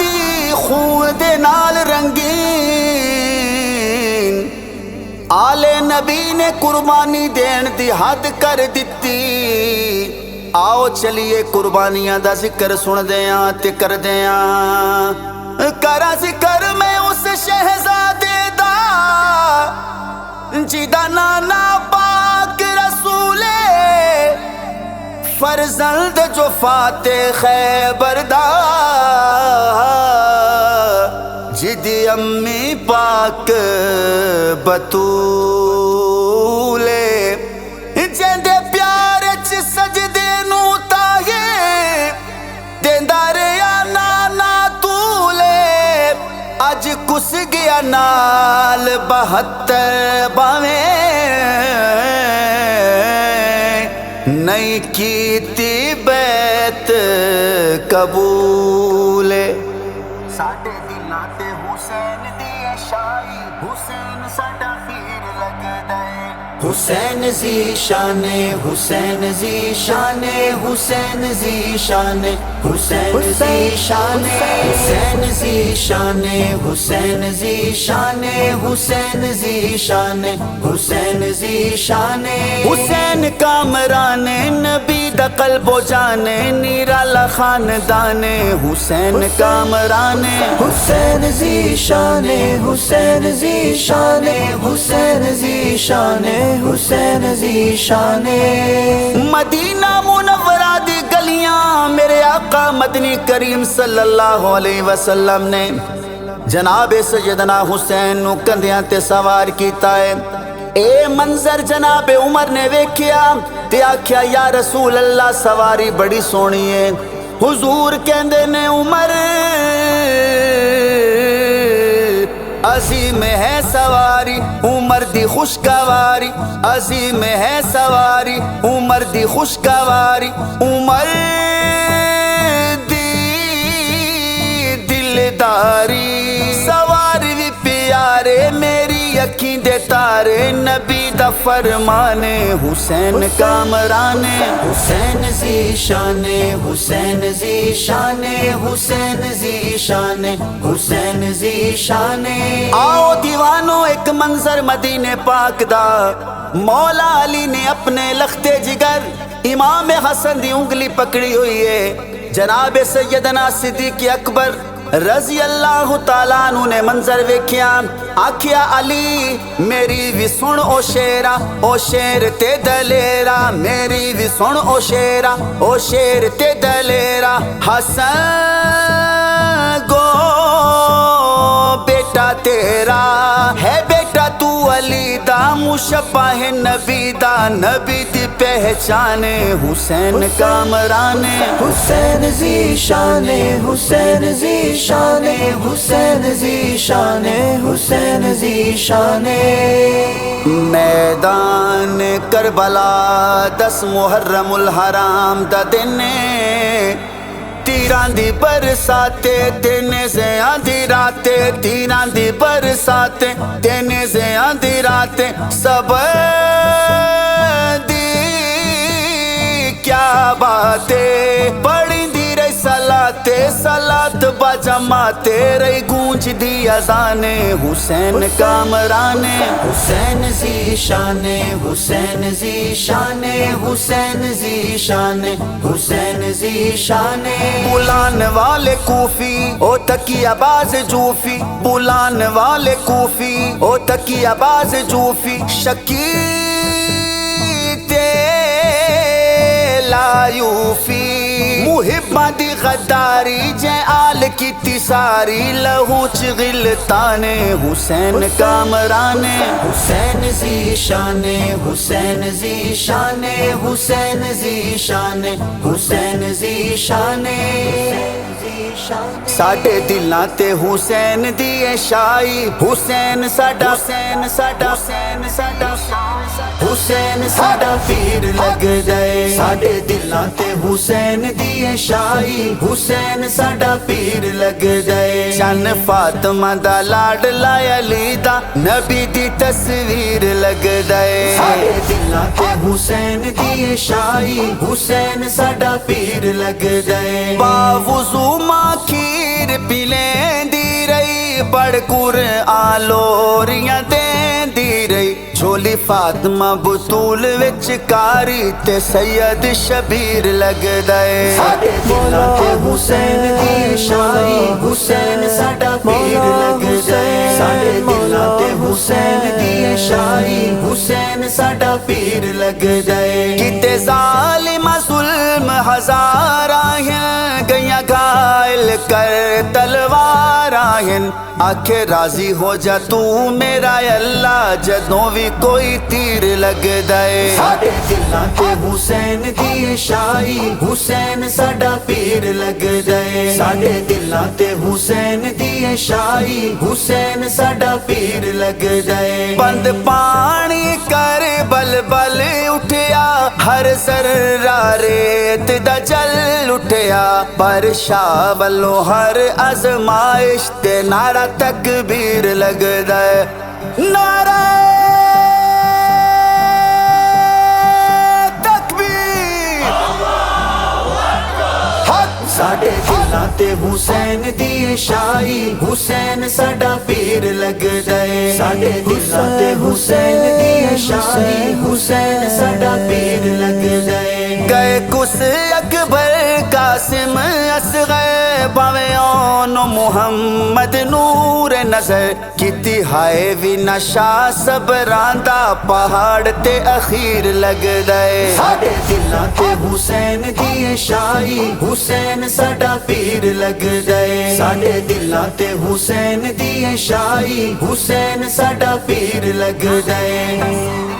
دی خون دے نال رنگین آلے نبی نے قربانی دین دی حد کر دتی آؤ چلیے قربانیاں دا ذکر سن دیاں تے کر دیاں کرا ذکر میں اس شہزادے دا جیدہ نانا پاک رسول فرزند جو فاتح خیبر دا جدی امی پاک بطولے جیندے پیارے چ سجدے نو تاہے دیندہ ریا نانا تولے اج کس گیا نال 72 باویں نہیں کیتی بیت قبول ساڈے دلاں تے حسین دی شائی حسین ساڈا خیر لگدا ہے حسین زی شان حسین زی شان حسین زی شان حسین زی شان حسین زی شان حسین زی شان حسین زی شان حسین زی شان حسین کامران نبی دا قلب و جان نیرالا خاندان حسین کامران حسین زی شان حسین زی شان حسین زی شان حسین زی شان مدینہ منورہ دی گلیاں میرے آقا مدنی کریم صلی اللہ علیہ وسلم نے جناب سیدنا حسین نو کندھیاں تے سوار کیتا ہے اے منظر جناب عمر نے ویکھیا تے آکھیا یا رسول اللہ سواری بڑی سونی ہے حضور کہندے نے عمر عظیم ہے سواری عمر دی خوشگواری عظیم ہے سواری عمر دی خوشگواری عمر دی دلداری سواری بھی پیارے میری اکھیں دے تارے نبی دا فرمان حسین کامران حسین زی شان حسین زی شان حسین زی شان حسین زی شان آؤ دیوانو ایک منظر مدینے پاک دا مولا علی نے اپنے لختے جگر امام حسن دی انگلی پکڑی ہوئی ہے جناب سیدنا صدیق اکبر رضی اللہ تعالیٰ عنہ نے منظر ویکھیا آکھیا علی میری بھی سن او شیرا او شیر تے دلیرا میری بھی سن او شیرا او شیر تے دلیرا حسن گو بیٹا تیرا ہے بیٹا تو علی دا مشبہ ہے نبی دا نبی دی پہچان حسین کامران حسین زی شان حسین زی شان حسین زی شان حسین زی شان میدان کربلا 10 محرم الحرام دا دن تیران دی برساتے دینے سے آندھی راتے تیران دی برساتے دینے سے آندھی راتے سب دی کیا باتیں پڑھی دی رہی صلاتے صلات بجماتے رہی گونج دی اذان حسین کامران حسین زی شان حسین زی شان حسین زی شان حسین زی شان بلان والے کوفی او تکیہ باز جوفی بلان والے کوفی او تکیہ باز جوفی شکی لا یوفی محبہ دی غداری جے آل کی تساری لہو چغلتان حسین کامران حسین زی شان حسین زی شان حسین زی شان حسین زی شان ساڈے دلاں تے حسین دی شائی حسین ساڈا حسین ساڈا حسین ساڈا حسین ساڈا پیر لگ جائے ساڈے دلاں تے حسین دی شائی حسین ساڈا پیر لگ جائے چن فاطمہ دا لاڈلا علی دا نبی دی تصویر لگ جائے ساڈے دلاں تے حسین دی شائی حسین ساڈا پیر لگ جائے باوضو ماں کھیر پی لے پڑھ قرآن لوریاں دیندی رہی جھولی فاطمہ بطول وچ کاری تے سید شبیر لگدا اے ساڈے دلاں تے حسین دی شاعری حسین ساڈا پیر لگدا اے ساڈے دلاں تے حسین دی شاعری حسین ساڈا پیر لگدا اے کتے ظالم ظلم ہزار ہیں گئیاں گھائل کر تلوار ہیں آکھے راضی ہو جا تو میرا اللہ جدوں بھی کوئی تیر لگدا اے ساڈے دلاں تے حسین دی شاعری حسین ساڈا پیر لگدا اے ساڈے دلاں تے حسین دی شاعری حسین ساڈا پیر لگدا اے بند پانی کر بل بل اٹھیا ہر ذرہ ریت دا جل اٹھیا پر شاہ والو ہر آزمائش تے نعرہ تکبیر لگدا ہے نعرہ تکبیر حق ساڈے دلاں تے حسین دی شاعری حسین ساڈا پیر لگدا ہے ساڈے دلاں تے حسین دی شاعری حسین ساڈا پیر لگدا ہے گئے کس اکبر قاسم اصغر باویں اون محمد نور نظر کیتی ہائے وی نشا صبراں دا پہاڑ تے اخیر لگدا اے ساڈے دلاں تے حسین دی شاعری حسین ساڈا پیر لگدا اے ساڈے دلاں تے حسین دی شاعری حسین ساڈا پیر لگدا اے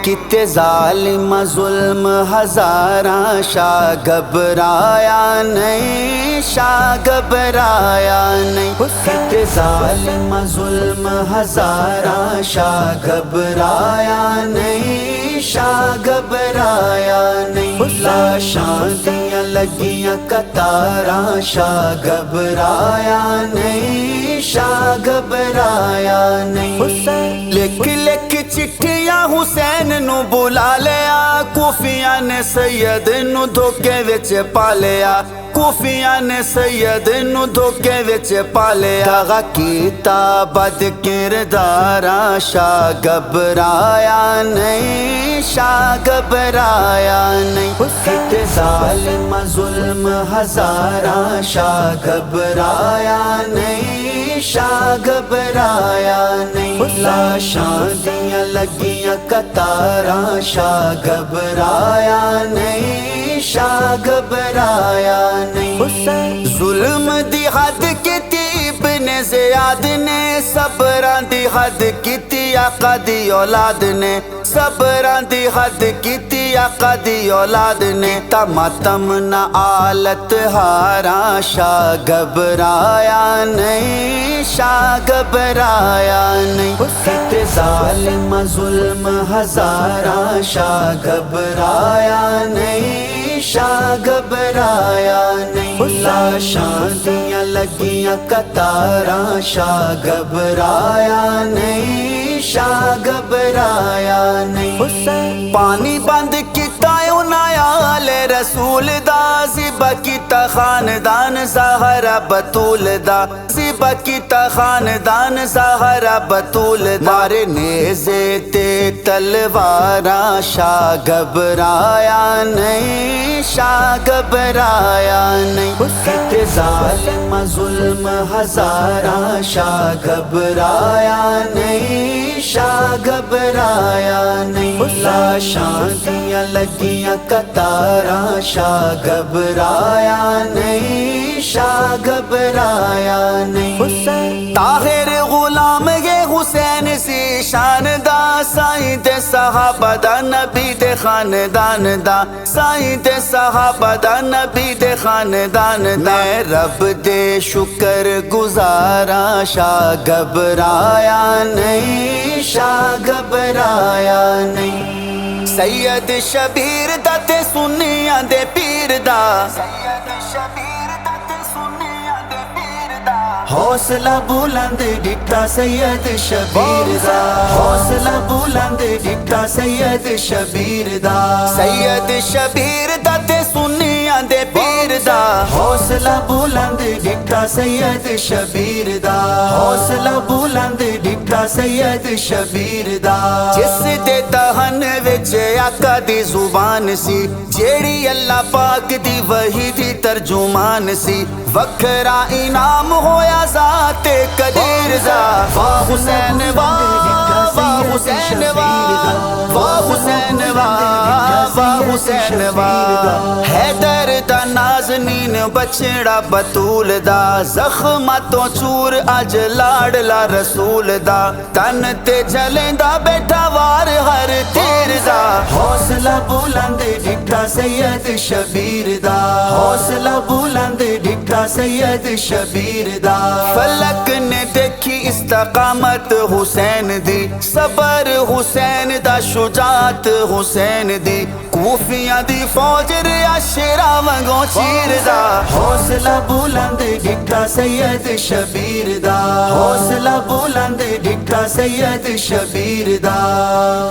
کتے ظالم ظلم ہزاراں شاہ گھبرایا نہیں شاہ گھبرایا نہیں کتے ظالم ظلم ہزاراں شاہ گھبرایا نہیں شاہ گھبرایا نہیں لاشاں دیاں لگیاں قطاراں شاہ گھبرایا نہیں شاہ گھبرایا نہیں لکھ لکھ چٹھیاں حسین نو بلا لیا کوفیاں نے سید نو دھوکے وچ پا لیا کوفیاں نے سید نو دھوکے وچ پا لیا داغا کیتا بد کرداراں شاہ گھبرایا نہیں شاہ گھبرایا نہیں کتے ظالم ظلم ہزاراں شاہ گھبرایا نہیں شاہ گھبرایا نہیں لاشاں دیاں لگیاں قطاراں شاہ گھبرایا نہیں شاہ گھبرایا نہیں ظلم دی حد کیتی ابن زیاد نے صبراں دی حد کیتی آقا دی اولاد نے صبراں دی حد کیتی آقا دی اولاد نے تماتم نہ آلت ہاراں شاہ گھبرایا نہیں شاہ گھبرایا نہیں کتے ظالم ظلم ہزاراں شاہ گھبرایا نہیں شاہ گھبرایا نہیں لاشاں دیاں لگیاں قطاراں شاہ گھبرایا نہیں شاہ گھبرایا نہیں پانی بند کیتا انایال رسول دا زیبا کیتا خاندان زہرا بطول دا زیبا کیتا خاندان زہرا بطول دا مارے نیزے تے تلواراں شاہ گھبرایا نہیں شاہ گھبرایا نہیں کتے ظالم ظلم ہزاراں شاہ گھبرایا نہیں شاہ گھبرایا نہیں لاشاں دیاں لگیاں قطاراں شاہ گھبرایا نہیں شاہ گھبرایا نہیں طاہر غلام یہ حسین سی شان دا سائیں تے صحابہ دا نبی دے خاندان دا سائیں تے صحابہ دا نبی دے خاندان دا میں رب دے شکر گزاراں شاہ گھبرایا نہیں شاہ گھبرایا نہیں سید شبیر دا تے سنیاں دے پیر دا سید شبیر دا تے سنیاں دے پیر دا حوصلہ بلند ڈٹا سید شبیر دا حوصلہ بلند ڈٹا سید شبیر دا سید شبیر دا تے سنیاں دے پیر دا حوصلہ حوصلہ بلند ڈٹھا سید شبیر دا حوصلہ بلند ڈٹھا سید شبیر دا جس دے دہن وچ آقا دی زبان سی جیڑی اللہ پاک دی وحی دی ترجمان سی وکھرا انعام ہویا ذات قدیر دا واہ حسین واہ واہ حسین واہ واہ حسین واہ واہ حسین واہ حیدر دا نازنین بچڑا بطول دا زخماں تو چور اج لاڈلا رسول دا تن تے جلیندا بیٹھا وار ہر تیر دا حوصلہ بلند ڈٹھا سید شبیر دا حوصلہ بلند ڈٹھا سید شبیر دا فلک نے دیکھی استقامت حسین دی صبر حسین دا شجاعت حسین دی کوفیاں دی فوج ریا شیراں وانگوں چیر دا حوصلہ بلند ڈٹھا سید شبیر دا حوصلہ بلند ڈٹھا سید شبیر دا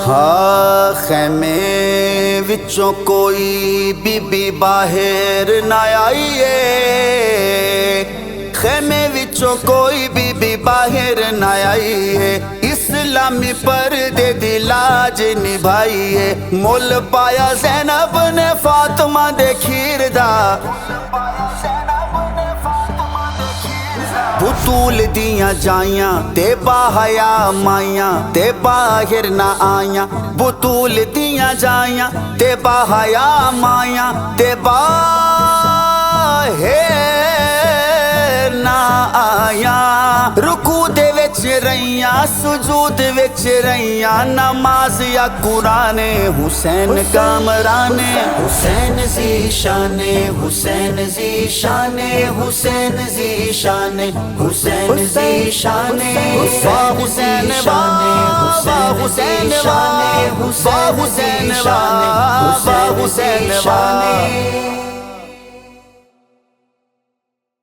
ہاں خیمے وچوں کوئی بی بی باہر نہ آئی ہے خیمے وچوں کوئی بی بی باہر نہ آئی ہے اسلامی پردے دی لاج نبھائی ہے مول پایا زینب نے فاطمہ دے کھیر دا بطول دیاں جائیاں تے باحیا مائیاں تے باہر نہ آئیاں بطول دیاں جائیاں تے باحیا مائیاں تے باہر نہ آیاں رکوع دے وچ رہیاں سجود وچ رہیاں نماز یا قرآن حسین کامران حسین ذی شان حسین ذی شان حسین ذی شان حسین ذی شان واہ حسین واہ حسین واہ حسین واہ حسین واہ